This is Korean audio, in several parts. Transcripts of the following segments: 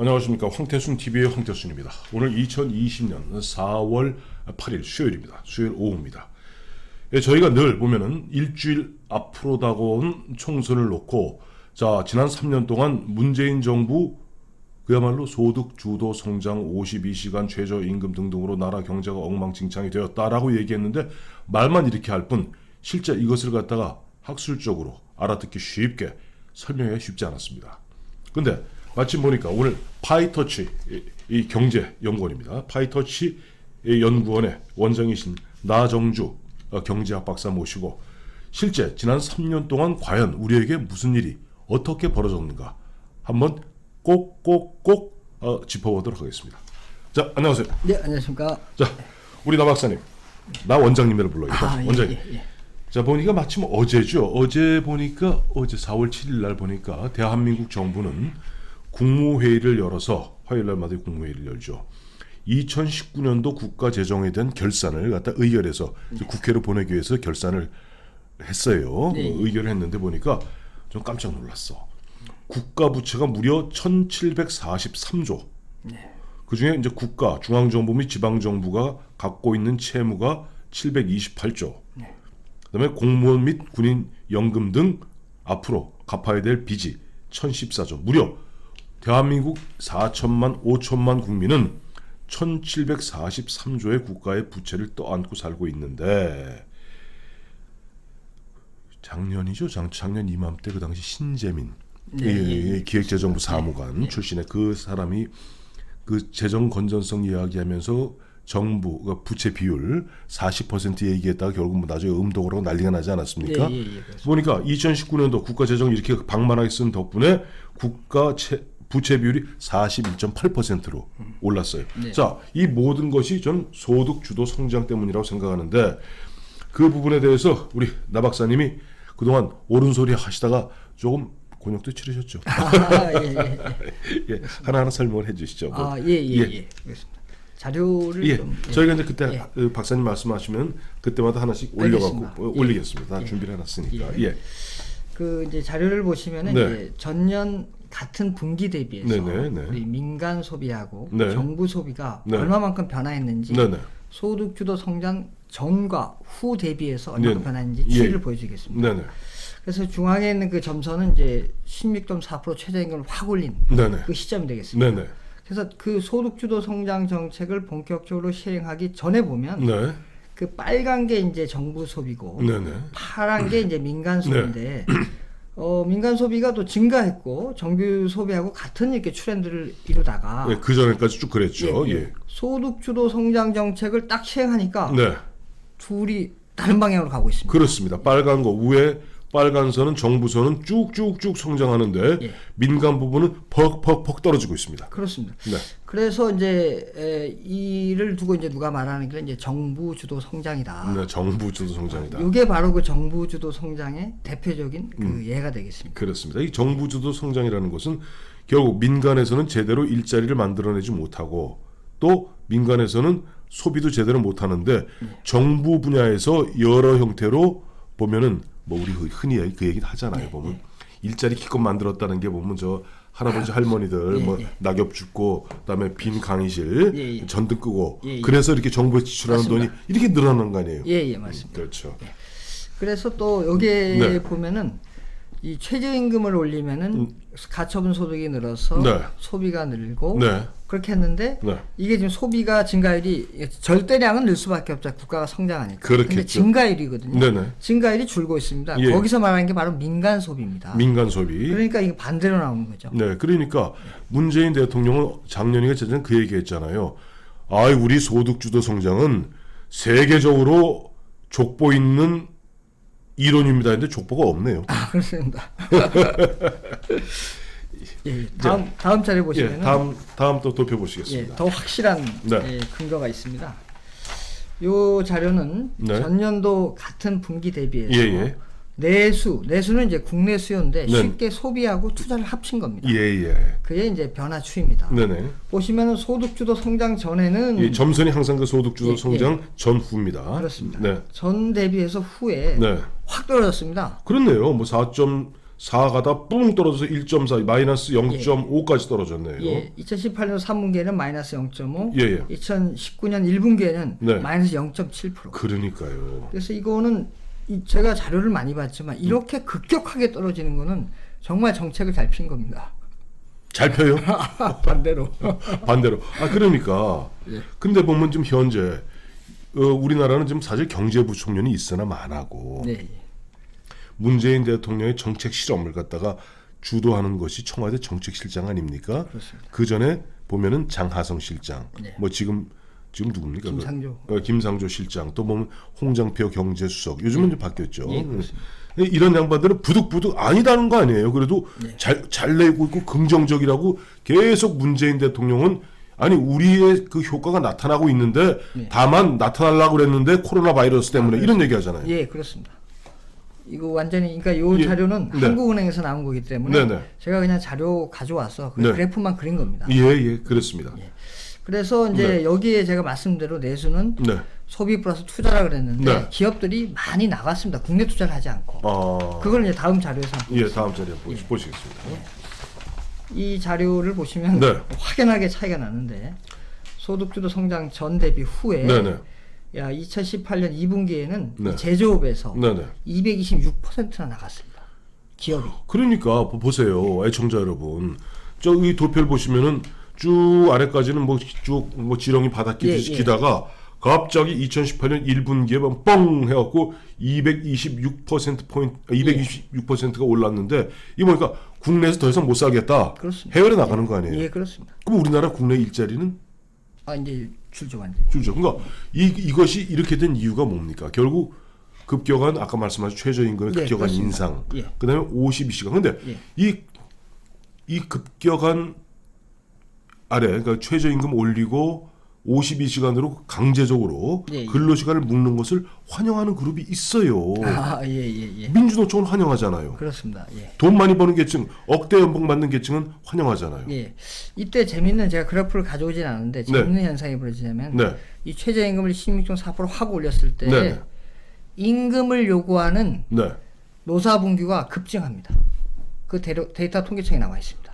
안녕하십니까. 황태순 TV의 황태순입니다. 오늘 2020년 4월 8일 수요일입니다. 수요일 오후입니다. 저희가 늘 보면은 일주일 앞으로 다가온 총선을 놓고 지난 3년 동안 문재인 정부 그야말로 소득 주도 성장 52시간 최저임금 등등으로 나라 경제가 엉망진창이 되었다라고 얘기했는데 말만 이렇게 할 뿐 실제 이것을 갖다가 학술적으로 알아듣기 쉽게 설명하기가 쉽지 않았습니다. 근데 마침 보니까 오늘 파이터치 이 경제연구원입니다. 파이터치 연구원의 원장이신 나정주 경제학 박사 모시고 실제 지난 3년 동안 과연 우리에게 무슨 일이 어떻게 벌어졌는가 한번 꼭꼭꼭 짚어보도록 하겠습니다. 자, 안녕하세요. 네, 안녕하십니까. 자, 우리 나 박사님, 나 원장님으로 불러요. 원장님. 예. 자, 보니까 마침 어제죠. 어제 4월 7일 날 보니까 대한민국 정부는 국무회의를 열어서 화요일날마다 국무회의를 열죠. 2019년도 국가재정에 대한 결산을 갖다 의결해서 국회로 보내기 위해서 결산을 했어요. 네. 의결을 했는데 보니까 좀 깜짝 놀랐어. 국가 부채가 무려 1,743조. 네. 그중에 이제 국가, 중앙정부 및 지방정부가 갖고 있는 채무가 728조. 네. 그다음에 공무원 및 군인 연금 등 앞으로 갚아야 될 빚이 1,014조. 무려 대한민국 4천만 5천만 국민은 1,743조의 국가의 부채를 떠안고 살고 있는데 작년이죠. 작년 이맘때 그 당시 신재민 기획재정부 사무관 출신의 그 사람이 그 재정 건전성 이야기하면서 정부가 부채 비율 40% 얘기했다가 결국 나중에 음독을 하고 난리가 나지 않았습니까? 보니까 2019년도 국가 재정이 이렇게 방만하게 쓴 덕분에 국가 부채 비율이 41.8%로 올랐어요. 네. 자, 이 모든 것이 전 소득 주도 성장 때문이라고 생각하는데 그 부분에 대해서 우리 나 박사님이 그동안 옳은 소리 하시다가 조금 곤욕도 치르셨죠. 예, 하나하나 설명을 해주시죠. 그렇습니다. 자료를 좀 저희가 이제 그때 그 박사님 말씀하시면 그때마다 하나씩 올려갖고 올리겠습니다. 다 준비를 해놨으니까. 그 이제 자료를 보시면은 이제 전년 같은 분기 대비해서 우리 민간 소비하고 정부 소비가 얼마만큼 변화했는지 소득 주도 성장 전과 후 대비해서 얼마큼 변화했는지 추이를 보여주겠습니다. 그래서 중앙에 있는 그 점선은 이제 16.4% 최저임금을 확 올린 그 시점이 되겠습니다. 그래서 그 소득주도 성장 정책을 본격적으로 시행하기 전에 보면 그 빨간 게 이제 정부 소비고 파란 게 이제 민간 소비인데 민간 소비가 또 증가했고 정부 소비하고 같은 이렇게 트렌드를 이루다가 그 전에까지 쭉 그랬죠. 소득주도 성장 정책을 딱 시행하니까 둘이 다른 방향으로 가고 있습니다. 그렇습니다. 빨간 거 위에 빨간 선은 정부선은 쭉쭉쭉 성장하는데 민간 부분은 퍽퍽퍽 떨어지고 있습니다. 그렇습니다. 그래서 이제 이를 두고 이제 누가 말하는 게 이제 정부 주도 성장이다. 정부 주도 성장이다. 이게 바로 그 정부 주도 성장의 대표적인 그 예가 되겠습니다. 그렇습니다. 이 정부 주도 성장이라는 것은 결국 민간에서는 제대로 일자리를 만들어내지 못하고 또 민간에서는 소비도 제대로 못하는데 정부 분야에서 여러 형태로 보면은 뭐 우리 흔히 그 얘기 하잖아요. 보면 일자리 기껏 만들었다는 게 보면 저 할아버지 할머니들 뭐 낙엽 줍고 그다음에 빈 강의실 전등 끄고 그래서 이렇게 정부에 지출하는 맞습니다. 돈이 이렇게 늘어나는 거 아니에요? 맞습니다. 그렇죠. 그래서 또 여기에 보면은 이 최저임금을 올리면은 가처분 소득이 늘어서 소비가 늘고 그렇게 했는데 이게 지금 소비가 증가율이 절대량은 늘 수밖에 없죠. 국가가 성장하니까. 그런데 증가율이거든요. 증가율이 줄고 있습니다. 거기서 말하는 게 바로 민간 소비입니다. 민간 소비. 그러니까 이게 반대로 나오는 거죠. 그러니까 문재인 대통령은 작년인가 재작년 그 얘기했잖아요. 우리 소득주도 성장은 세계적으로 족보 있는 이론입니다. 근데 족보가 없네요. 그렇습니다. 다음 차례 보시면 다음 또 도펴보시겠습니다. 더 확실한 근거가 있습니다. 요 자료는 전년도 같은 분기 대비해서 내수는 이제 국내 수요인데 쉽게 소비하고 투자를 합친 겁니다. 그게 이제 변화 추이입니다. 보시면은 소득주도 성장 전에는 점선이 항상 그 소득주도 성장 전후입니다. 그렇습니다. 전 대비해서 후에 확 떨어졌습니다. 그렇네요. 뭐 4가다 뿡 떨어져서 1.4 마이너스 0.5까지 떨어졌네요. 예, 2018년 3분기에는 마이너스 0.5, 예, 예. 2019년 1분기에는 네. 마이너스 0.7%. 그러니까요. 그래서 이거는 제가 자료를 많이 봤지만 이렇게 급격하게 떨어지는 거는 정말 정책을 잘 핀 겁니다. 잘 펴요? 반대로. 반대로. 그러니까. 예. 근데 보면 좀 현재 우리나라는 지금 사실 경제부총련이 있으나 마나고 네. 문재인 대통령의 정책 실험을 갖다가 주도하는 것이 청와대 정책실장 아닙니까? 그렇습니다. 그 전에 보면은 장하성 실장, 네. 뭐 지금 누굽니까? 김상조. 김상조 실장, 또 보면 홍장표 경제수석. 요즘은 좀 바뀌었죠. 예, 그렇습니다. 이런 양반들은 부득부득 아니다는 거 아니에요. 그래도 네. 잘 내고 있고 긍정적이라고 계속 문재인 대통령은 아니 우리의 그 효과가 나타나고 있는데 네. 다만 나타나려고 그랬는데 코로나 바이러스 때문에 이런 얘기 하잖아요. 예, 그렇습니다. 이거 완전히 그러니까 요 예. 자료는 네. 한국은행에서 나온 거기 때문에 네, 네. 제가 그냥 자료 가져와서 그 네. 그래프만 그린 겁니다. 예, 그렇습니다. 예. 그래서 이제 네. 여기에 제가 말씀대로 내수는 네. 소비 플러스 투자라 그랬는데 네. 기업들이 많이 나갔습니다. 국내 투자를 하지 않고. 그걸 이제 다음 자료에서 한번 다음 자리에 보시겠습니다. 이 자료를 보시면 네. 확연하게 차이가 나는데 소득주도 성장 전 대비 후에 네네. 2018년 2분기에는 네. 제조업에서 네네. 226%나 나갔습니다. 기업이. 그러니까 보세요, 애청자 여러분. 저기 도표를 보시면은 쭉 아래까지는 쭉 지렁이 바닥기듯이 기다가 갑자기 2018년 1분기에 뻥 해갖고 226%가 올랐는데 이 보니까 국내에서 더 이상 못 살겠다. 그렇습니다. 해외로 나가는 거 아니에요? 예, 그렇습니다. 그럼 우리나라 국내 일자리는 이제 줄죠 완전. 줄죠. 그러니까 이것이 이렇게 된 이유가 뭡니까? 결국 급격한 아까 말씀하신 최저임금의 급격한 그렇습니다. 인상, 예. 그다음에 52시간. 근데 이 급격한 그러니까 최저임금 올리고 52시간으로 강제적으로 근로시간을 묶는 것을 환영하는 그룹이 있어요. 예. 민주노총은 환영하잖아요. 그렇습니다. 예. 돈 많이 버는 계층, 억대 연봉 받는 계층은 환영하잖아요. 예. 이때 재밌는 제가 그래프를 가져오진 않은데 재밌는 현상이 벌어지냐면 이 최저임금을 16.4% 올렸을 때 네. 임금을 요구하는 네. 노사분규가 급증합니다. 그 데이터 통계청에 나와 있습니다.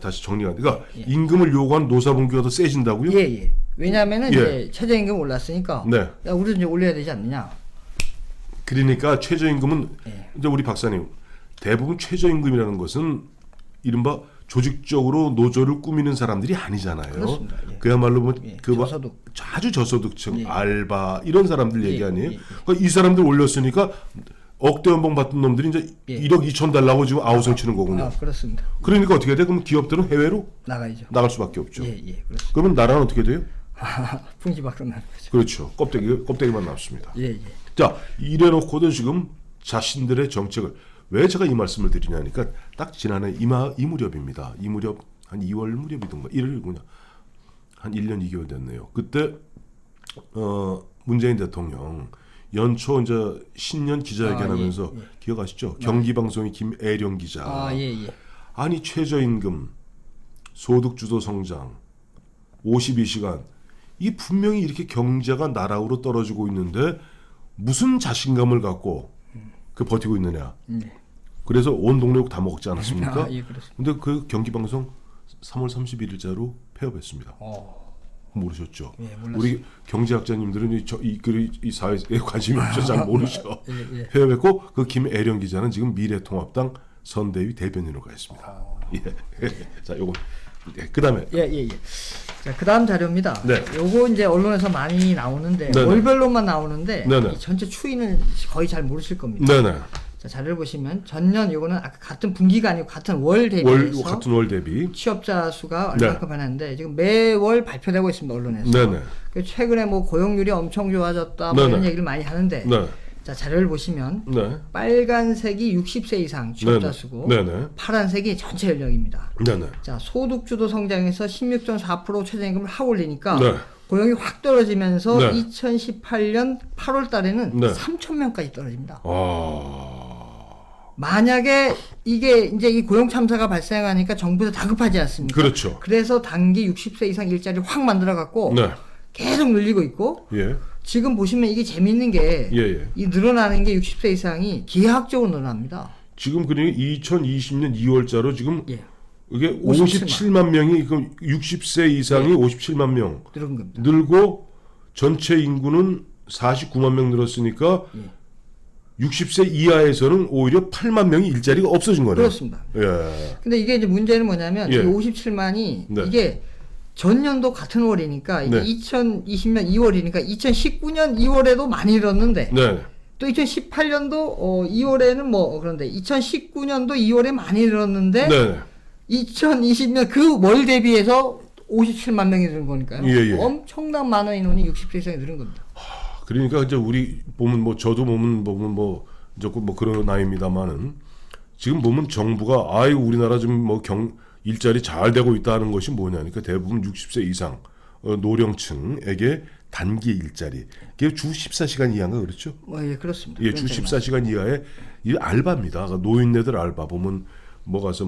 다시 정리가. 그러니까 임금을 요구한 노사분규가 더 세진다고요? 예. 왜냐하면은 이제 최저임금 올랐으니까 야, 우리도 이제 올려야 되지 않느냐. 그러니까 최저임금은 이제 우리 박사님 대부분 최저임금이라는 것은 이른바 조직적으로 노조를 꾸미는 사람들이 아니잖아요. 그렇습니다. 그야말로 저소득. 아주 저소득층, 알바 이런 사람들 얘기 아니에요. 그러니까 이 사람들 올렸으니까 억대 연봉 받던 놈들이 이제 1억 2천 달라고 지금 아우성 치는 거군요. 그렇습니다. 그러니까 어떻게 돼? 그럼 기업들은 해외로 나가야죠. 나갈 수밖에 없죠. 그렇습니다. 그러면 나라는 어떻게 돼요? 풍지 밖으로 나는 거죠. 그렇죠. 껍데기만 남습니다. 예. 자, 이래놓고도 지금 자신들의 정책을 왜 제가 이 말씀을 드리냐니까 딱 지난해 이 무렵입니다. 이 무렵 한 2월 무렵이던가 1월이구나. 한 1년 2개월 됐네요. 그때 문재인 대통령 연초 이제 신년 기자회견하면서 기억하시죠? 경기방송의 김애령 기자. 아니 최저임금, 소득주도 성장, 52시간 이 분명히 이렇게 경제가 나락으로 떨어지고 있는데 무슨 자신감을 갖고 버티고 있느냐. 그래서 온 동네 욕 다 먹지 않았습니까? 근데 그 경기방송 3월 31일자로 폐업했습니다. 모르셨죠? 우리 경제학자님들은 이 사회에 관심이 없어서 잘 모르죠. 폐업했고 그 김애령 기자는 지금 미래통합당 선대위 대변인으로 가 있습니다. 자, 요거 그다음에 자, 그다음 자료입니다. 요거 이제 언론에서 많이 나오는데 월별로만 나오는데 이 전체 추이는 거의 잘 모르실 겁니다. 자, 자료를 보시면 전년 요거는 아까 같은 분기가 아니고 같은 월 대비해서 같은 월 대비 취업자 수가 얼마큼 변했는데 지금 매월 발표되고 있습니다. 언론에서. 최근에 뭐 고용률이 엄청 좋아졌다 뭐 이런 얘기를 많이 하는데 자, 자료를 보시면 빨간색이 60세 이상 취업자 수고 파란색이 전체 연령입니다. 자, 소득주도 성장에서 16.4% 최저임금을 확 올리니까 고용이 확 떨어지면서 2018년 8월 달에는 3,000명까지 떨어집니다. 만약에 이게 이제 이 고용 참사가 발생하니까 정부에서 다급하지 않습니까? 그렇죠. 그래서 단기 60세 이상 일자리 확 만들어 갖고 계속 늘리고 있고 지금 보시면 이게 재밌는 게 이 늘어나는 게 60세 이상이 기하학적으로 늘어납니다. 지금 그러니까 2020년 2월자로 지금 예. 이게 57만 명이 그럼 60세 이상이 57만 명 늘은 겁니다. 늘고 전체 인구는 49만 명 늘었으니까 60세 이하에서는 오히려 8만 명이 일자리가 없어진 거네요. 그렇습니다. 예. 근데 이게 이제 문제는 뭐냐면 예. 이 57만이 네. 이게 전년도 같은 월이니까 이게 네. 2020년 2월이니까 2019년 2월에도 많이 늘었는데 네. 또 2018년도 2월에는 뭐 그런데 2019년도 2월에 많이 늘었는데 네. 2020년 그 월 대비해서 57만 명이 늘은 거니까요. 예, 예. 엄청난 많은 인원이 60세 이상이 늘은 겁니다. 그러니까 이제 우리 보면 뭐 저도 보면 뭐 조금 뭐 그런 나이입니다만은 지금 보면 정부가 아이고 우리나라 지금 뭐 일자리 잘 되고 있다는 것이 뭐냐니까 대부분 60세 이상 노령층에게 단기 일자리 그게 주 14시간 이하인가 그렇죠? 예, 그렇습니다. 예, 주 14시간 이하의 이 알바입니다. 노인네들 알바 보면 뭐 가서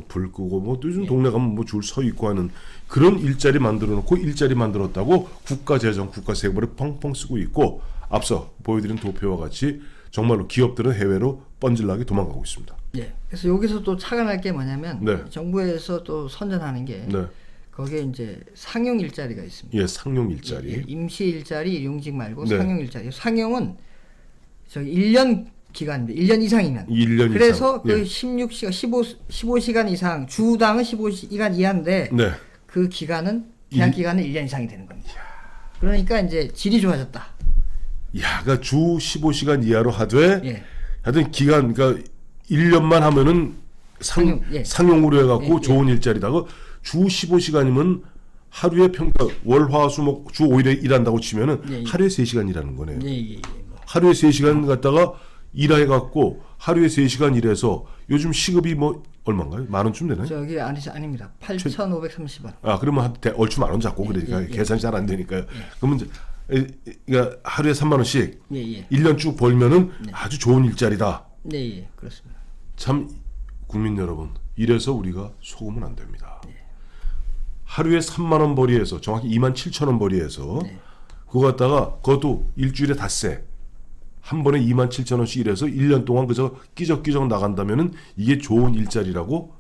불 끄고 뭐 요즘 동네 가면 뭐 줄 서 있고 하는 그런 일자리 만들어 놓고 일자리 만들었다고 국가 재정, 국가 세금을 펑펑 쓰고 있고 앞서 보여드린 도표와 같이 정말로 기업들은 해외로 뻔질나게 도망가고 있습니다. 예. 그래서 여기서 또 착안할 게 뭐냐면 네. 정부에서 또 선전하는 게 네. 거기에 이제 상용 일자리가 있습니다. 예, 상용 일자리. 예, 임시 일자리, 용직 말고 네. 상용 일자리. 상용은 저기 1년 기간입니다. 1년 이상이면. 1년 그래서 이상. 그 예. 15시간 이상, 주당은 15시간 이하인데 네. 그 기간은 계약 기간은 1년 이상이 되는 겁니다. 그러니까 이제 질이 좋아졌다. 야, 그러니까 주 15시간 이하로 하되 예. 하여튼 기간 그러니까 1년만 하면은 상용으로 해갖고 좋은 일자리다가 주 15시간이면 하루에 월화수목 주 5일에 일한다고 치면은 하루에 3시간 일하는 거네요. 하루에 3시간 갖다가 일해갖고 하루에 3시간 일해서 요즘 시급이 뭐 얼마인가요? 10,000원 되나요? 저기 아닙니다. 8,530원. 아, 그러면 얼추 10,000원 잡고 그러니까 계산이 잘 안 되니까요. 그러면 이제 그러니까 하루에 3만 원씩 1년 쭉 벌면은 아주 좋은 일자리다. 네, 그렇습니다. 참 국민 여러분, 이래서 우리가 속으면 안 됩니다. 하루에 3만 원 벌이에서 정확히 27,000원 벌이에서 그거 갖다가 그것도 일주일에 닷새 한 번에 27,000원씩 일해서 1년 동안 그저 끼적끼적 나간다면은 이게 좋은 일자리라고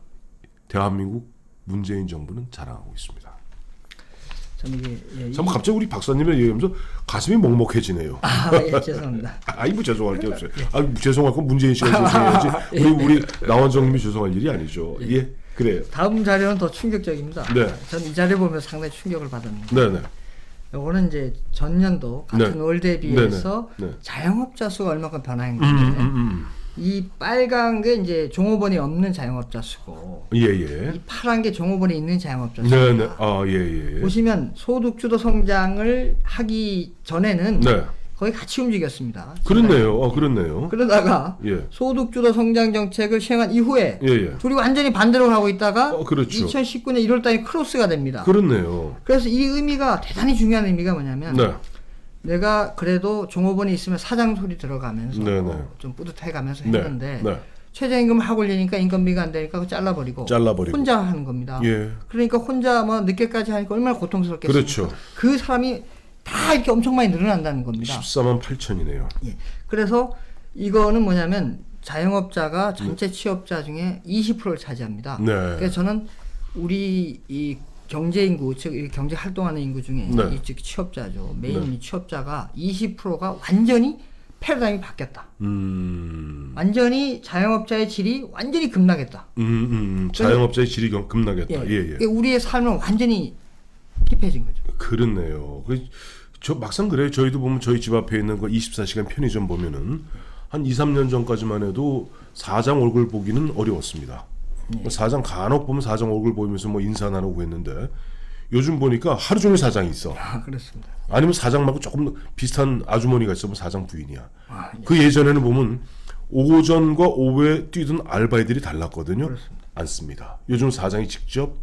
대한민국 문재인 정부는 자랑하고 있습니다. 참 갑자기 우리 박사님의 얘기하면서 가슴이 먹먹해지네요. 아, 예, 죄송합니다. 아이고 죄송할 게 없어요. 아, 죄송할 건 문재인 씨가 죄송해야지. 우리 나원정님이 죄송할 일이 아니죠. 예, 그래요. 다음 자료는 더 충격적입니다. 네. 저는 이 자료 보면서 상당히 충격을 받았는데. 네네. 요거는 이제 전년도 같은 월 대비해서 자영업자 수가 얼마큼 변화했는데 이 빨간 게 이제 종업원이 없는 자영업자 수고 예예. 이 파란 게 종업원이 있는 자영업자 수입니다. 네네. 아 예예. 보시면 소득주도 성장을 하기 전에는 거의 같이 움직였습니다. 그렇네요. 그렇네요. 그러다가 소득주도 성장 정책을 시행한 이후에 둘이 완전히 반대로 가고 있다가 그렇죠. 2019년 1월달에 크로스가 됩니다. 그렇네요. 그래서 이 의미가 대단히 중요한 의미가 뭐냐면 내가 그래도 종업원이 있으면 사장 소리 들어가면서 좀 뿌듯해가면서 했는데 최저임금 확 올리니까 인건비가 안 되니까 그거 잘라버리고 혼자 하는 겁니다. 그러니까 혼자 뭐 늦게까지 하니까 얼마나 고통스럽겠습니까? 그렇죠. 그 사람이 다 이렇게 엄청 많이 늘어난다는 겁니다. 14만 8천이네요. 예. 그래서 이거는 뭐냐면 자영업자가 전체 취업자 중에 20%를 차지합니다. 그래서 저는 우리 이 경제 인구, 즉 경제 활동하는 인구 중에 즉 취업자죠. 메인 취업자가 20%가 완전히 패러다임이 바뀌었다. 완전히 자영업자의 질이 완전히 급락했다. 자영업자의 질이 급락했다. 예. 우리의 삶은 완전히 핍해진 거죠. 그렇네요. 저 막상 그래요. 저희도 보면 저희 집 앞에 있는 거 24시간 편의점 보면은 한 2, 3년 전까지만 해도 사장 얼굴 보기는 어려웠습니다. 사장 간혹 보면 사장 얼굴 보이면서 뭐 인사 나누고 했는데 요즘 보니까 하루 종일 사장이 있어. 그렇습니다. 아니면 사장 말고 조금 비슷한 아주머니가 있으면 사장 부인이야. 그 예전에는 보면 오전과 오후에 뛰던 알바이들이 달랐거든요. 그렇습니다. 않습니다. 요즘 사장이 직접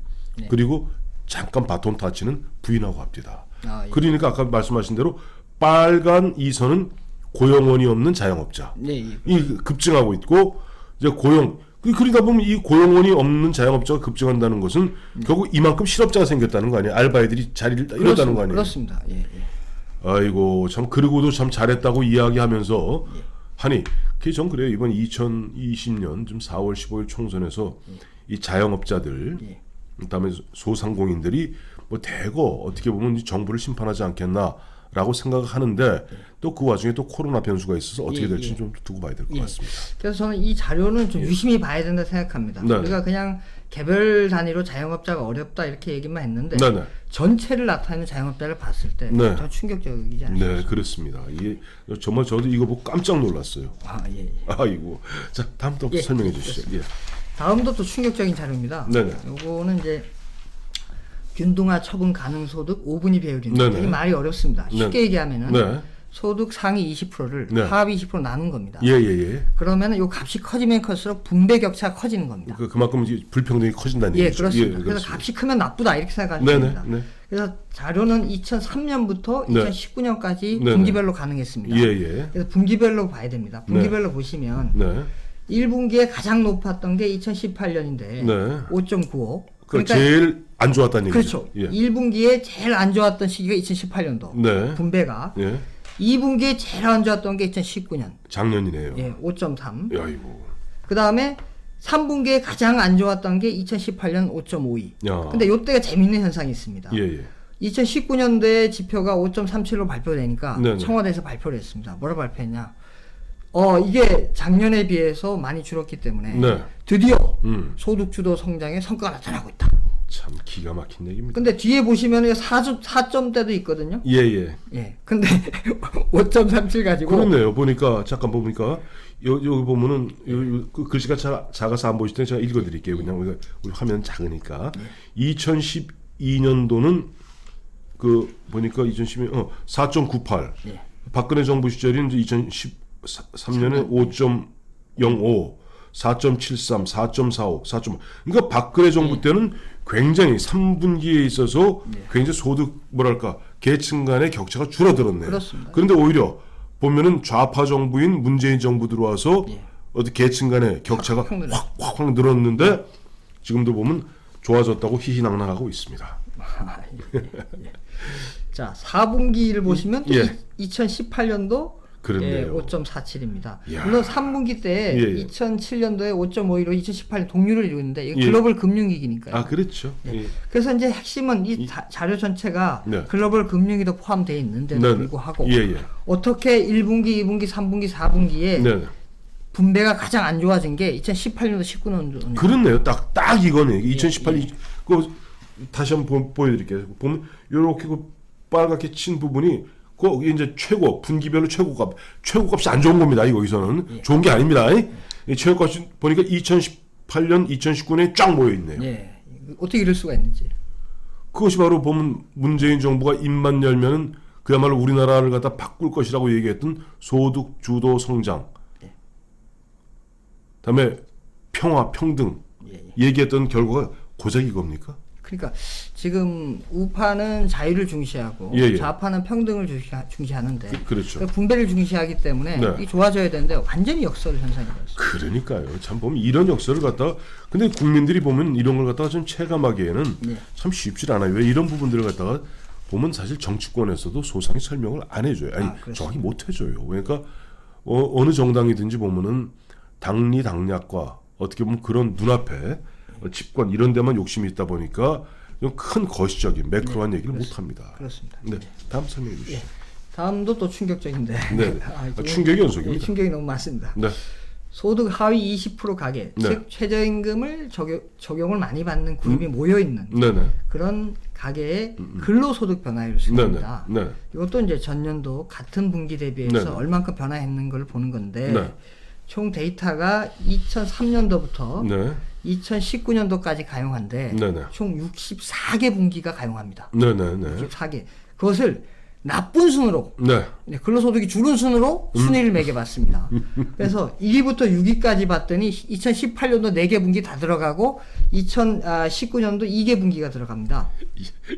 그리고 잠깐 바톤 타치는 부인하고 합니다. 그러니까 아까 말씀하신 대로 빨간 이 선은 고용원이 없는 자영업자. 이 급증하고 있고 이제 그러다 보면 이 고용원이 없는 자영업자가 급증한다는 것은 결국 이만큼 실업자가 생겼다는 거 아니에요? 알바이들이 자리를 잃었다는 거 아니에요? 그렇습니다. 아이고 참 그러고도 참 잘했다고 이야기하면서 하니 전 그래요. 이번 2020년 좀 4월 15일 총선에서 이 자영업자들, 그다음에 소상공인들이 뭐 대거 어떻게 보면 정부를 심판하지 않겠나라고 생각하는데 또 그 와중에 또 코로나 변수가 있어서 어떻게 될지 좀 두고 봐야 될 것 같습니다. 그래서 저는 이 자료는 좀 유심히 봐야 된다 생각합니다. 우리가 그냥 개별 단위로 자영업자가 어렵다 이렇게 얘기만 했는데 전체를 나타내는 자영업자를 봤을 때 더 충격적이지 않습니까? 네, 그렇습니다. 이게 정말 저도 이거 보고 깜짝 놀랐어요. 아이고. 자, 다음 또 설명해 주시죠. 다음도 또 충격적인 자료입니다. 요거는 이제 균등화 처분 가능 소득 5분위 배율인데 이 말이 어렵습니다. 쉽게 얘기하면은 소득 상위 20%를 하위 20% 나눈 겁니다. 그러면은 요 값이 커지면 클수록 분배 격차가 커지는 겁니다. 그만큼 불평등이 커진다는 얘기죠. 그렇습니다. 그래서 값이 크면 나쁘다 이렇게 생각하시면 됩니다. 그래서 자료는 2003년부터 2019년까지 분기별로 가능했습니다. 그래서 분기별로 봐야 됩니다. 분기별로 보시면 1분기에 가장 높았던 게 2018년인데 5.95. 그러니까 제일 안 좋았다는 얘기죠. 그렇죠. 1분기에 제일 안 좋았던 시기가 2018년도 분배가 2분기에 제일 안 좋았던 게 2019년 작년이네요. 5.3. 아이고. 그 다음에 3분기에 가장 안 좋았던 게 2018년 5.52. 근데 이때가 재밌는 현상이 있습니다. 2019년도에 지표가 5.37로 발표되니까 청와대에서 발표를 했습니다. 뭐라 발표했냐? 이게 작년에 비해서 많이 줄었기 때문에 드디어 소득주도 성장의 성과가 나타나고 있다. 참 기가 막힌 얘기입니다. 근데 뒤에 보시면 4점대도 있거든요. 근데 5.37 가지고. 그렇네요. 보니까 잠깐 보니까 여기 보면은 그 글씨가 작아서 안 보실 때 제가 읽어드릴게요. 그냥 우리 화면 작으니까 2012년도는 그 보니까 2012년 4.98. 박근혜 정부 시절인 2013년에 5.05, 4.73, 4.45, 4.5. 그러니까 박근혜 정부 때는 굉장히 3분기에 있어서 굉장히 소득 계층 간의 격차가 줄어들었네요. 그렇습니다. 그런데 오히려 보면은 좌파 정부인 문재인 정부 들어와서 어떤 계층 간의 격차가 확 늘었는데 지금도 보면 좋아졌다고 희희낙낙하고 있습니다. 자, 4분기를 보시면 2018년도 5.47입니다. 물론 3분기 때 2007년도에 5.52로 2018년 동률을 이루는데 이게 글로벌 금융위기니까요. 그렇죠. 그래서 이제 핵심은 이 자료 전체가 글로벌 금융위기도 포함되어 있는데도 불구하고 어떻게 1분기, 2분기, 3분기, 4분기에 분배가 가장 안 좋아진 게 2018년도 19년도. 그렇네요. 딱 이거네. 2018년 그 다시 한번 보여드릴게요. 보면 이렇게 그 빨갛게 친 부분이 그 이제 분기별로 최고값이 안 좋은 겁니다. 여기서는 좋은 게 아닙니다. 이 최고값이 보니까 2018년, 2019년에 쫙 모여 있네요. 어떻게 이럴 수가 있는지. 그것이 바로 보면 문재인 정부가 입만 열면은 그야말로 우리나라를 갖다 바꿀 것이라고 얘기했던 소득 주도 성장, 그다음에 평화, 평등 얘기했던 결과가 고작 이겁니까? 그러니까 지금 우파는 자유를 중시하고 좌파는 평등을 중시하는데 그렇죠. 분배를 중시하기 때문에 이 좋아져야 되는데 완전히 역설 현상이 되었어요. 그러니까요. 참 보면 이런 역설을 갖다가 근데 국민들이 보면 이런 걸 갖다가 좀 체감하기에는 참 쉽지 않아요. 왜 이런 부분들을 갖다가 보면 사실 정치권에서도 소상히 설명을 안 해줘요. 정확히 못 해줘요. 그러니까 어느 정당이든지 보면은 당리 당략과 어떻게 보면 그런 눈앞에 집권 이런 데만 욕심이 있다 보니까 좀 큰 거시적인 매크로한 얘기를 못 합니다. 그렇습니다. 다음 설명해 주시죠. 다음도 또 충격적인데. 충격의 연속입니다. 충격이 너무 많습니다. 소득 하위 20% 가계, 즉 최저임금을 적용을 많이 받는 그룹이 모여 있는 그런 가계의 근로소득 변화율을 수입니다. 이것도 이제 전년도 같은 분기 대비해서 얼만큼 변화했는 걸 보는 건데 총 데이터가 2003년도부터 2019년도까지 가용한데 총 64개 분기가 가용합니다. 64개. 그것을 나쁜 순으로 근로소득이 줄은 순으로 순위를 매겨봤습니다. 그래서 1위부터 6위까지 봤더니 2018년도 4개 분기 다 들어가고 2019년도 2개 분기가 들어갑니다.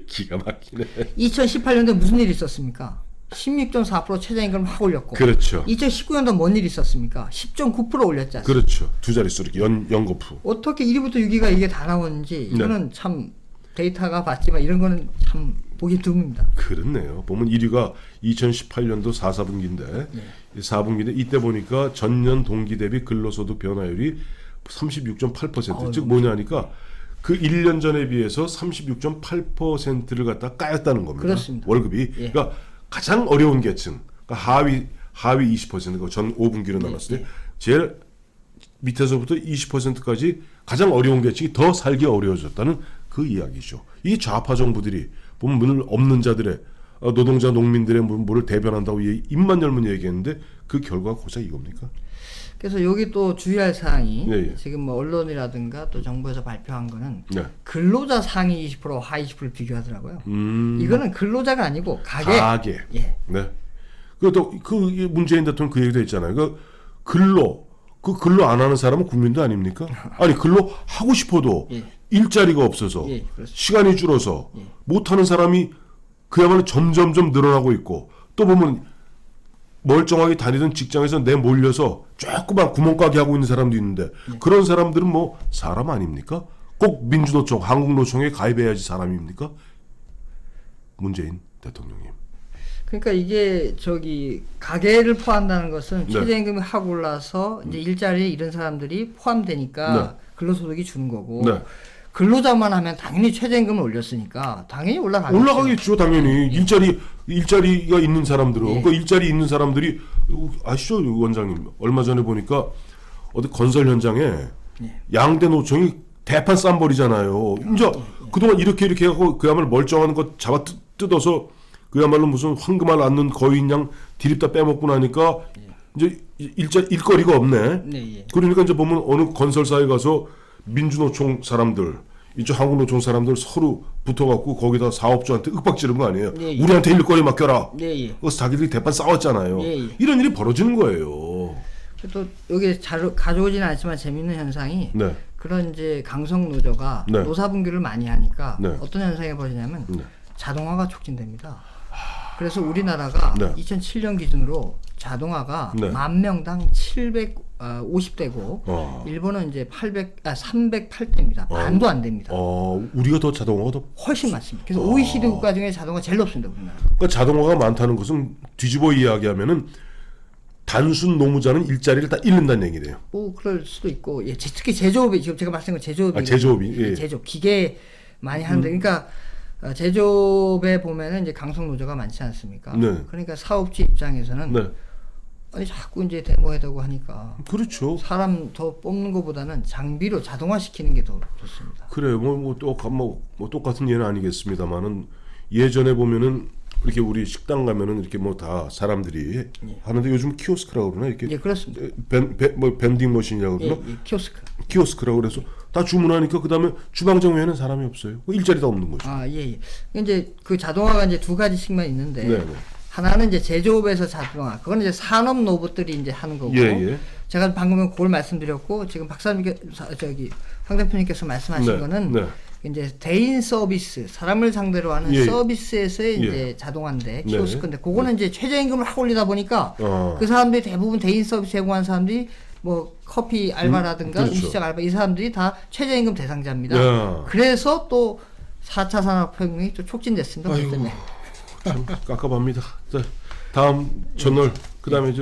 기가 막히네. 2018년도에 무슨 일이 있었습니까? 16.4% 최저임금을 확 올렸고. 그렇죠. 2019년도 뭔 일이 있었습니까? 10.9% 올렸지 않습니까? 그렇죠. 두 자릿수 이렇게 연거푸. 어떻게 1위부터 6위가 이게 다 나오는지 이거는 참 데이터가 봤지만 이런 거는 참 보기 드뭅니다. 그렇네요. 보면 1위가 2018년도 4분기인데 네. 4분기인데 이때 보니까 전년 동기 대비 근로소득 변화율이 36.8%. 즉 뭐냐니까 그 1년 전에 비해서 36.8%를 갖다 까였다는 겁니다. 그렇습니다. 월급이. 예. 그러니까 가장 어려운 계층, 그러니까 하위 20%가 전 5분기로 나눴을 때 제일 밑에서부터 20%까지 가장 어려운 계층이 더 살기 어려워졌다는 그 이야기죠. 이 좌파 정부들이 보면 문을 없는 자들의 노동자 농민들의 물을 대변한다고 입만 열면 얘기했는데 그 결과가 고작 이겁니까? 그래서 여기 또 주의할 사항이 예. 지금 뭐 언론이라든가 또 정부에서 발표한 거는 네. 근로자 상위 20% 하위 20%를 비교하더라고요. 이거는 근로자가 아니고 가게. 예. 네. 그또 그 문재인 대통령 그 얘기도 했잖아요. 그 근로 안 하는 사람은 국민도 아닙니까? 아니 근로 하고 싶어도 예. 일자리가 없어서 예, 시간이 줄어서 예. 못하는 사람이 그야말로 점점점 늘어나고 있고 또 보면 멀쩡하게 다니던 직장에서 내몰려서 조그만 구멍가게 하고 있는 사람도 있는데 그런 사람들은 뭐 사람 아닙니까? 꼭 민주노총, 한국노총에 가입해야지 사람입니까? 문재인 대통령님. 그러니까 이게 저기 가게를 포함한다는 것은 네. 최저임금이 확 올라서 이제 일자리에 이런 사람들이 포함되니까 네. 근로소득이 주는 거고 네. 근로자만 하면 당연히 최저임금을 올렸으니까 당연히 올라가겠죠, 당연히. 일자리가 있는 사람들은. 예. 그 일자리 있는 사람들이, 아시죠, 원장님? 얼마 전에 보니까 어디 건설 현장에 예. 양대 노총이 대판 쌈버리잖아요. 이제 그동안 이렇게 해갖고 그야말로 멀쩡한 거 잡아 뜯어서 그야말로 무슨 황금알 않는 거인 양 디립다 빼먹고 나니까 이제 일거리가 없네. 네, 예. 그러니까 이제 보면 어느 건설사에 가서 민주노총 사람들, 이쪽 한국노총 사람들 서로 붙어갖고 거기다 사업주한테 윽박 지른 거 아니에요? 예, 예. 우리한테 일거리 맡겨라. 예, 예. 그래서 자기들이 대판 싸웠잖아요. 예, 예. 이런 일이 벌어지는 거예요. 또 여기 가져오지는 않지만 재밌는 현상이 네. 그런 이제 강성 노조가 네. 노사분규를 많이 하니까 네. 어떤 현상이 벌어지냐면 네. 자동화가 촉진됩니다. 그래서 우리나라가 네. 2007년 기준으로 자동화가 네. 만 명당 750대고 일본은 이제 308대입니다. 반도 안 됩니다. 우리가 더 자동화가 더. 훨씬 많습니다. 그래서 OECD 국가 중에 자동화 제일 높습니다. 우리나라. 그러니까 자동화가 많다는 것은 뒤집어 이야기하면은 단순 노무자는 일자리를 다 잃는다는 얘기네요. 뭐 그럴 수도 있고, 예, 특히 제조업이 지금 제가 말씀드린 건 제조업이. 제조업이. 예. 제조업 기계 많이 하는데, 그러니까 제조업에 보면은 이제 강성 노조가 많지 않습니까? 네. 그러니까 사업주 입장에서는 네. 아니 자꾸 이제 데모해두고 하니까 그렇죠. 사람 더 뽑는 것보다는 장비로 자동화 시키는 게 더 좋습니다. 그래요. 뭐 똑같은 예는 아니겠습니다만은 예전에 보면은 이렇게 우리 식당 가면은 이렇게 뭐 다 사람들이 하는데 요즘 키오스크라고 그러나 이렇게. 예, 그렇습니다. 벤딩 머신이라고 그러나? 예, 키오스크. 키오스크라고 그래서 다 주문하니까 그다음에 주방장 외에는 사람이 없어요. 일자리가 없는 거죠. 아, 예, 예. 이제 그 자동화가 이제 두 가지씩만 있는데 네. 하나는 이제 제조업에서 자동화, 그건 이제 산업 로봇들이 이제 하는 거고. 예. 제가 방금 그걸 말씀드렸고 지금 황 대표님께서 말씀하신 네. 거는 네. 이제 대인 서비스, 사람을 상대로 하는 예. 서비스에서의 이제 자동화인데 키오스크인데 그거는 이제 최저임금을 확 올리다 보니까 그 사람들이 대부분 대인 서비스 제공하는 사람들이 뭐 커피 알바라든가 그렇죠. 음식점 알바 이 사람들이 다 최저임금 대상자입니다. 야. 그래서 또 4차 산업혁명이 또 촉진됐습니다. 그 때문에. 참 깝깝합니다. 자, 다음 전월 그다음에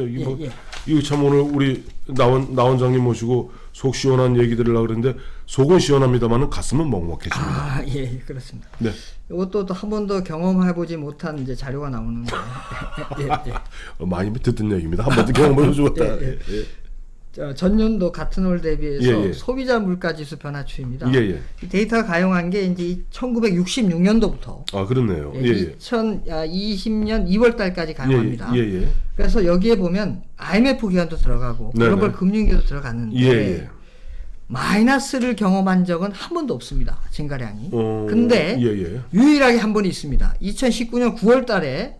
이거 참 오늘 우리 나 원장님 모시고 속 시원한 얘기들을 하려고 그러는데 속은 시원합니다만은 가슴은 먹먹해집니다. 아, 예, 그렇습니다. 네. 이것도 또 한 번도 경험해보지 못한 이제 자료가 나오는데. 많이 듣던 얘기입니다. 한 번도 경험을 해주었다. 예. 전년도 같은 월 대비해서 예. 소비자 물가지수 변화 추이입니다. 예. 이 데이터가 가용한 게 이제 1966년도부터 그렇네요. 2020년 2월 달까지 가용합니다. 예. 그래서 여기에 보면 IMF 기간도 들어가고 글로벌 금융위기도 들어갔는데 예. 마이너스를 경험한 적은 한 번도 없습니다. 증가량이. 근데 유일하게 한 번 있습니다. 2019년 9월 달에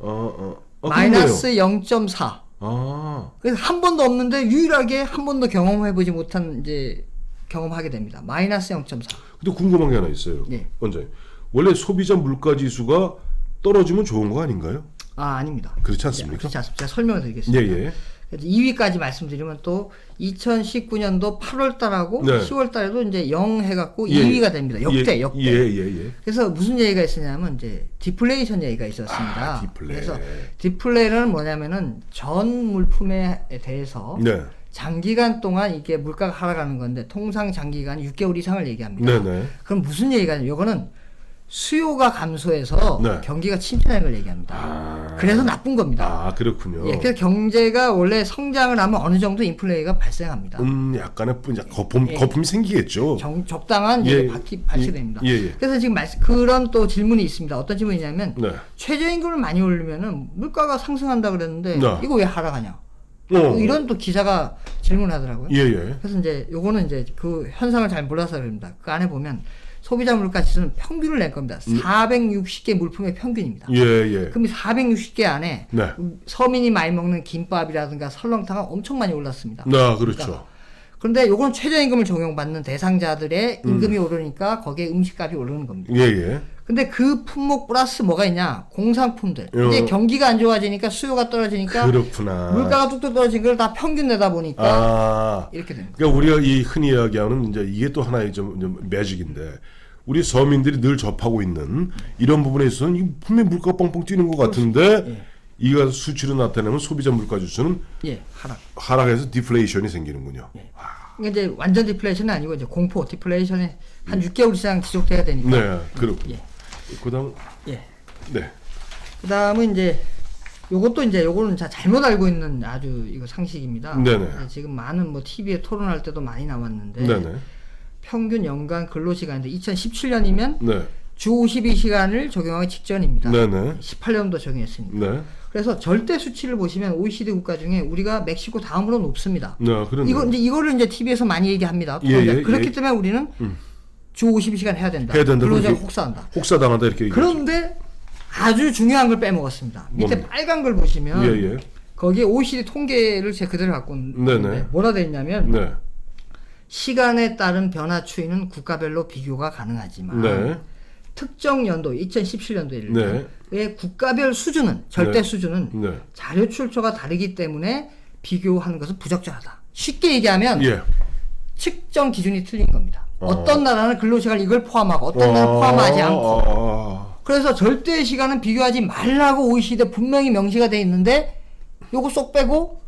마이너스 0.4. 그래서 한 번도 없는데 유일하게 한 번도 경험해보지 못한 이제 경험하게 됩니다. 마이너스 0.4. 근데 궁금한 게 하나 있어요. 원장님. 원래 소비자 물가 지수가 떨어지면 좋은 거 아닌가요? 아닙니다. 그렇지 않습니까? 그렇지 않습니다. 제가 설명을 드리겠습니다. 그래서 2위까지 말씀드리면 또 2019년도 8월 달하고 네. 10월 달에도 이제 0 해갖고 예, 2위가 됩니다. 역대. 예. 그래서 무슨 얘기가 있었냐면 이제 디플레이션 얘기가 있었습니다. 디플레이. 그래서 디플레이는 뭐냐면은 전 물품에 대해서 네. 장기간 동안 이게 물가가 하락하는 건데 통상 장기간 6개월 이상을 얘기합니다. 네네. 그럼 무슨 얘기가 있냐면 이거는 수요가 감소해서 네. 경기가 침체하는 걸 얘기합니다. 그래서 나쁜 겁니다. 그렇군요. 예, 그래서 경제가 원래 성장을 하면 어느 정도 인플레이가 발생합니다. 약간의 거품이 생기겠죠. 적당한 예, 발휘됩니다. 예. 그래서 지금 그런 또 질문이 있습니다. 어떤 질문이냐면 네. 최저임금을 많이 올리면은 물가가 상승한다 그랬는데 네. 이거 왜 하락하냐? 이런 또 기자가 질문하더라고요. 예. 그래서 이제 요거는 이제 그 현상을 잘 몰라서 그럽니다. 그 안에 보면 소비자 물가 지수는 평균을 낸 겁니다. 460개 물품의 평균입니다. 예. 그럼 460개 안에 네. 서민이 많이 먹는 김밥이라든가 설렁탕은 엄청 많이 올랐습니다. 그렇죠. 그런데 요거는 최저임금을 적용받는 대상자들의 임금이 오르니까 거기에 음식값이 오르는 겁니다. 예. 근데 그 품목 플러스 뭐가 있냐? 공산품들. 이제 경기가 안 좋아지니까 수요가 떨어지니까 그렇구나. 물가가 뚝뚝 떨어진 걸 다 평균 내다 보니까 이렇게 됩니다. 그러니까 우리가 이 흔히 이야기하는 이제 이게 또 하나의 좀 매직인데 우리 서민들이 늘 접하고 있는 이런 부분에 있어서는 분명히 물가가 뻥뻥 뛰는 것 같은데 이가 수치로 나타내면 소비자 물가 지수는 하락해서 디플레이션이 생기는군요. 그러니까 이제 완전 디플레이션은 아니고 이제 공포 디플레이션이 한 6개월 이상 지속돼야 되니까. 네, 그렇군요. 그다음 네. 그다음은 이제 요거는 잘못 알고 있는 아주 이거 상식입니다. 네네. 지금 많은 뭐 TV에 토론할 때도 많이 나왔는데 네네. 평균 연간 근로시간인데 2017년이면 네. 주 52시간을 적용하기 직전입니다. 네네. 18년도 적용했으니까. 네. 그래서 절대 수치를 보시면 OECD 국가 중에 우리가 멕시코 다음으로 높습니다. 네, 그런데 이거를 이제 TV에서 많이 얘기합니다. 그렇기 때문에 우리는 주 52시간 해야 된다. 근로자가 혹사한다. 혹사당한다 이렇게 얘기하죠. 그런데 아주 중요한 걸 빼먹었습니다. 밑에 빨간 걸 보시면 거기에 OECD 통계를 제가 그대로 갖고 있는데 뭐라 돼 있냐면 시간에 따른 변화 추이는 국가별로 비교가 가능하지만 특정 연도 2017년도의 국가별 수준은 절대 수준은 자료 출처가 다르기 때문에 비교하는 것은 부적절하다. 쉽게 얘기하면 측정 기준이 틀린 겁니다. 어떤 나라는 근로시간을 이걸 포함하고 어떤 나라는 포함하지 않고 그래서 절대 시간은 비교하지 말라고 OECD에 분명히 명시가 돼 있는데 요거 쏙 빼고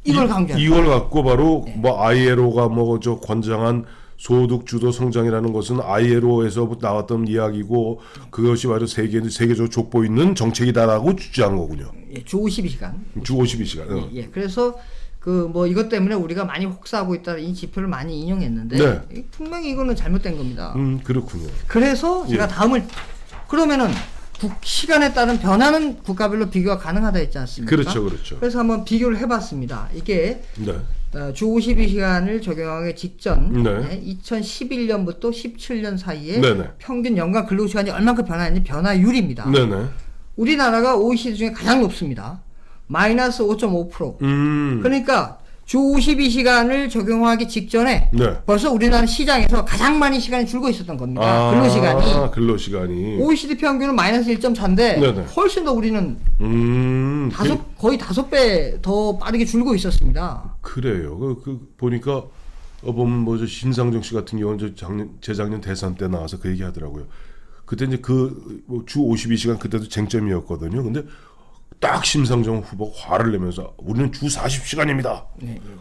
이걸 강조합니다. 이걸 갖고 바로 뭐 ILO가 뭐 저 권장한 소득 주도 성장이라는 것은 ILO에서 나왔던 이야기고 그것이 바로 세계적으로 족보 있는 정책이다라고 주장한 거군요. 주 52시간. 주 52시간. 그래서 그 뭐 이것 때문에 우리가 많이 혹사하고 있다 이 지표를 많이 인용했는데 분명히 이거는 잘못된 겁니다. 그렇군요. 그래서 제가 다음을 그러면은 시간에 따른 변화는 국가별로 비교가 가능하다 했지 않습니까? 그렇죠. 그래서 한번 비교를 해봤습니다. 이게 주 52시간을 적용하기 직전 2011년부터 17년 사이에 평균 연간 근로시간이 얼마큼 변화했는지 변화율입니다. 우리나라가 OECD 중에 가장 높습니다. 마이너스 5.5%. 그러니까 주 52시간을 적용하기 직전에 벌써 우리나라 시장에서 가장 많이 시간이 줄고 있었던 겁니다. 근로시간이. OECD 평균은 마이너스 1.4인데 훨씬 더 우리는 거의 5배 더 빠르게 줄고 있었습니다. 그래요. 보니까 보면 뭐 저 심상정 씨 같은 경우는 재작년 대선 때 나와서 그 얘기 하더라고요. 그때 이제 주 52시간 그때도 쟁점이었거든요. 근데 딱 심상정 후보가 화를 내면서 우리는 주 40시간입니다.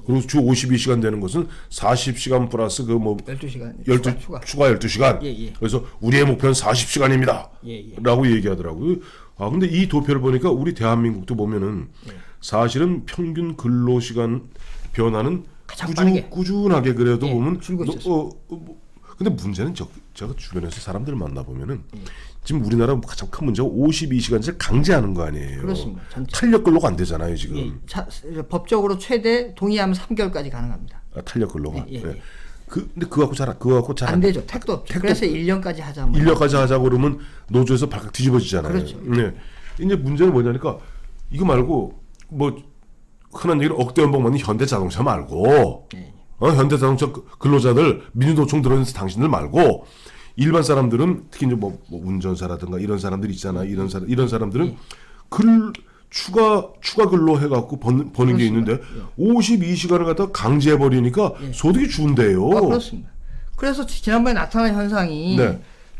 그리고 주 52시간 되는 것은 40시간 플러스 12시간 추가 12시간. 그래서 우리의 목표는 40시간입니다. 라고 얘기하더라고요. 근데 이 도표를 보니까 우리 대한민국도 보면은 사실은 평균 근로시간 변화는 꾸준하게 그래도 보면 줄고 있었어요. 근데 문제는 제가 주변에서 사람들 만나보면은 지금 우리나라 가장 큰 문제가 52시간제를 강제하는 거 아니에요. 그렇습니다. 탄력 근로가 안 되잖아요 지금. 법적으로 최대 동의하면 3개월까지 가능합니다. 탄력 근로가. 근데 그거 갖고 잘 안 되죠. 택도 없죠. 그래서 1년까지 하자. 1년까지 하자고 그러면 노조에서 발칵 뒤집어지잖아요. 그렇죠. 이제 문제는 뭐냐니까 이거 말고 뭐 흔한 얘기로 억대 연봉 받는 현대자동차 말고 현대자동차 근로자들 민주노총 들어있는 당신들 말고 일반 사람들은 특히 이제 뭐 운전사라든가 이런 사람들 있잖아. 이런 사람들은 추가 근로 해갖고 버는 게 있는데 52시간을 갖다 강제해 버리니까 소득이 준대요. 그렇습니다. 그래서 지난번에 나타난 현상이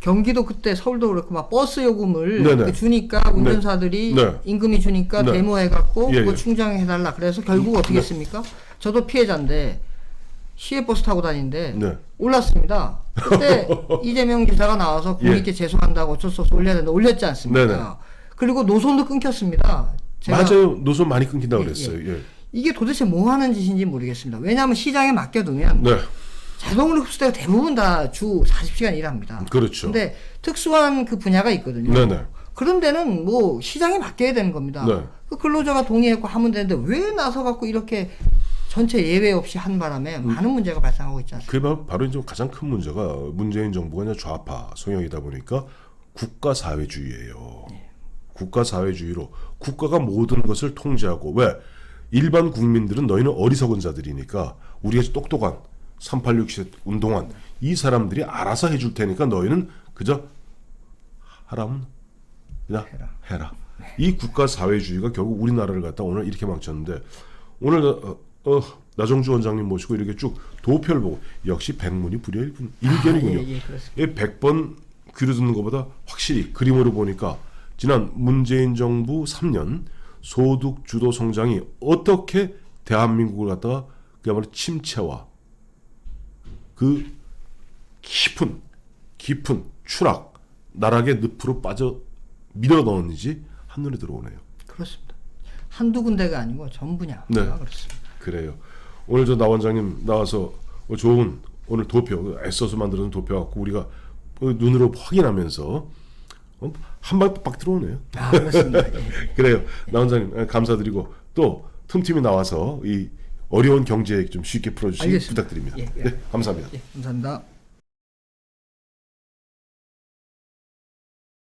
경기도 그때 서울도 그렇고 막 버스 요금을 이렇게 주니까 운전사들이 임금이 주니까 데모해갖고 그거 충당해달라. 그래서 결국 어떻게 했습니까? 저도 피해자인데 시외버스 타고 다니는데 올랐습니다. 그때 이재명 지사가 나와서 국민께 죄송한다고 어쩔 수 없이 올려야 된다 올렸지 않습니까? 그리고 노선도 끊겼습니다. 맞아요. 노선 많이 끊긴다고 그랬어요. 이게 도대체 뭐 하는 짓인지 모르겠습니다. 왜냐하면 시장에 맡겨두면 자동으로 흡수되고 대부분 다 주 40시간 일합니다. 그렇죠. 근데 특수한 그 분야가 있거든요. 그런 데는 뭐 시장에 맡겨야 되는 겁니다. 그 근로자가 동의했고 하면 되는데 왜 나서갖고 이렇게 전체 예외 없이 한 바람에 많은 문제가 발생하고 있지 않습니까? 그게 바로 이제 가장 큰 문제가 문재인 정부가 이제 좌파 성향이다 보니까 국가 사회주의예요. 국가 사회주의로 국가가 모든 것을 통제하고 왜 일반 국민들은 너희는 어리석은 자들이니까 우리가 똑똑한 386 운동한 이 사람들이 알아서 해줄 테니까 너희는 그저 하라면 그냥 해라. 이 국가 사회주의가 결국 우리나라를 갖다 오늘 이렇게 망쳤는데 오늘 나정주 원장님 모시고 이렇게 쭉 도표를 보고 역시 백문이 불여일견이군요. 100번 귀로 듣는 것보다 확실히 그림으로 보니까 지난 문재인 정부 3년 소득 주도 성장이 어떻게 대한민국을 갖다가 그야말로 침체와 그 깊은 추락 나락의 늪으로 빠져 밀어 넣었는지 한눈에 들어오네요. 그렇습니다. 한두 군데가 아니고 전부냐. 그렇습니다. 그래요. 오늘 저 나 원장님 나와서 좋은 오늘 도표 애써서 만드는 도표 갖고 우리가 눈으로 확인하면서 한 방에 빡 들어오네요. 그렇습니다. 그래요. 나 원장님 감사드리고 또 틈틈이 나와서 이 어려운 경제 좀 쉽게 풀어주시기 부탁드립니다. 감사합니다. 감사합니다.